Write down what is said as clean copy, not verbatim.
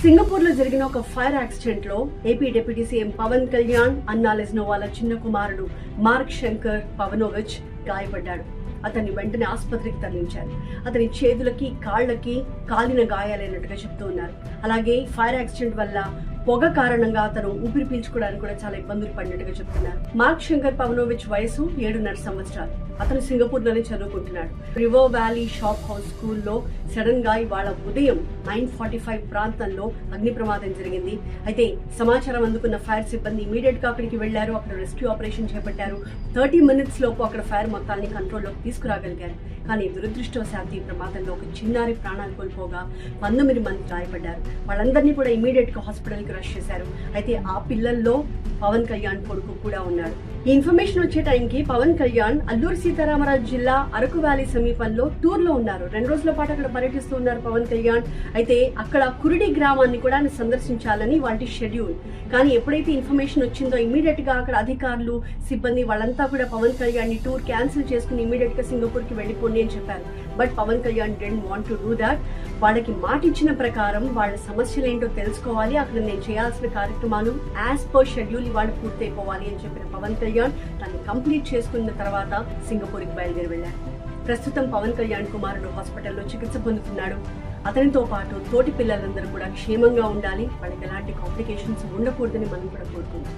Singapore లో జరిగిన ఒక ఫైర్ యాక్సిడెంట్ లో AP deputy CM Pawan Kalyan, Anna లెజ్నోవాల చిన్న కుమారుడు మార్క్ శంకర్ పవనోవిచ్ గాయపడ్డాడు. అతన్ని వెంటనే ఆసుపత్రికి తరలించారు. అతని చేతులకి, కాళ్లకి కాలిన గాయాలైనట్టుగా చెప్తూ ఉన్నారు. అలాగే ఫైర్ యాక్సిడెంట్ వల్ల పొగ కారణంగా అతను ఊపిరి పీల్చుకోవడానికి కూడా చాలా ఇబ్బందులు పడినట్టుగా చెప్తున్నారు. మార్క్ శంకర్ పవనోవిచ్ వయసు 7.5 సంవత్సరాలు. అతను సింగపూర్ లోనే చదువుకుంటున్నాడు. రివర్ వ్యాలీ షాప్ హౌస్ స్కూల్లో సడన్ గా ఇవాళ ఉదయం 9:45 ప్రాంతంలో అగ్ని ప్రమాదం జరిగింది. అయితే సమాచారం అందుకున్న ఫైర్ సిబ్బంది ఇమీడియట్ గా అక్కడికి వెళ్లారు. అక్కడ రెస్క్యూ ఆపరేషన్ చేపట్టారు. 30 minutes లోపు అక్కడ ఫైర్ మొత్తాన్ని కంట్రోల్లోకి తీసుకురాగలిగారు. కానీ దురదృష్టవశాత్తు ఈ ప్రమాదంలో ఒక చిన్నారి ప్రాణాలు కోల్పోగా 19 మంది గాయపడ్డారు. వాళ్ళందరినీ కూడా ఇమీడియట్ గా హాస్పిటల్ కి రష్ చేశారు. అయితే ఆ పిల్లల్లో పవన్ కళ్యాణ్ కొడుకు కూడా ఉన్నారు. ఈ ఇన్ఫర్మేషన్ వచ్చే టైంకి పవన్ కళ్యాణ్ అల్లూరు సీతారామరాజు జిల్లా అరకు వ్యాలీ సమీపంలో టూర్ లో ఉన్నారు. 2 రోజుల పాటు అక్కడ పర్యటిస్తూ ఉన్నారు పవన్ కళ్యాణ్. అయితే అక్కడ కురిడి గ్రామాన్ని కూడా సందర్శించాలని వాటి షెడ్యూల్. కానీ ఎప్పుడైతే ఇన్ఫర్మేషన్ వచ్చిందో ఇమీడియట్ గా అక్కడ అధికారులు, సిబ్బంది వాళ్ళంతా కూడా పవన్ కళ్యాణ్ ని టూర్ క్యాన్సిల్ చేసుకుని ఇమీడియట్ గా సింగపూర్ కి వెళ్ళిపోండి అని చెప్పారు. But Pawan Kalyan don't want to do that. వాళ్ళకి మాట ఇచ్చిన ప్రకారం వాళ్ళ సమస్యలు ఏంటో తెలుసుకోవాలి, అక్కడ నేను చేయాల్సిన కార్యక్రమాలు యాజ్ పర్ షెడ్యూల్ ఇవాళ పూర్తయిపోవాలి అని చెప్పిన పవన్ కళ్యాణ్ దాన్ని కంప్లీట్ చేసుకున్న తర్వాత సింగపూర్కి బయలుదేరి వెళ్లారు. ప్రస్తుతం పవన్ కళ్యాణ్ కుమారుడు హాస్పిటల్లో చికిత్స పొందుతున్నాడు. అతనితో పాటు తోటి పిల్లలందరూ కూడా క్షేమంగా ఉండాలి, వాళ్ళకి ఎలాంటి కాంప్లికేషన్స్ ఉండకూడదని మనం కూడా కోరుకుంటాం.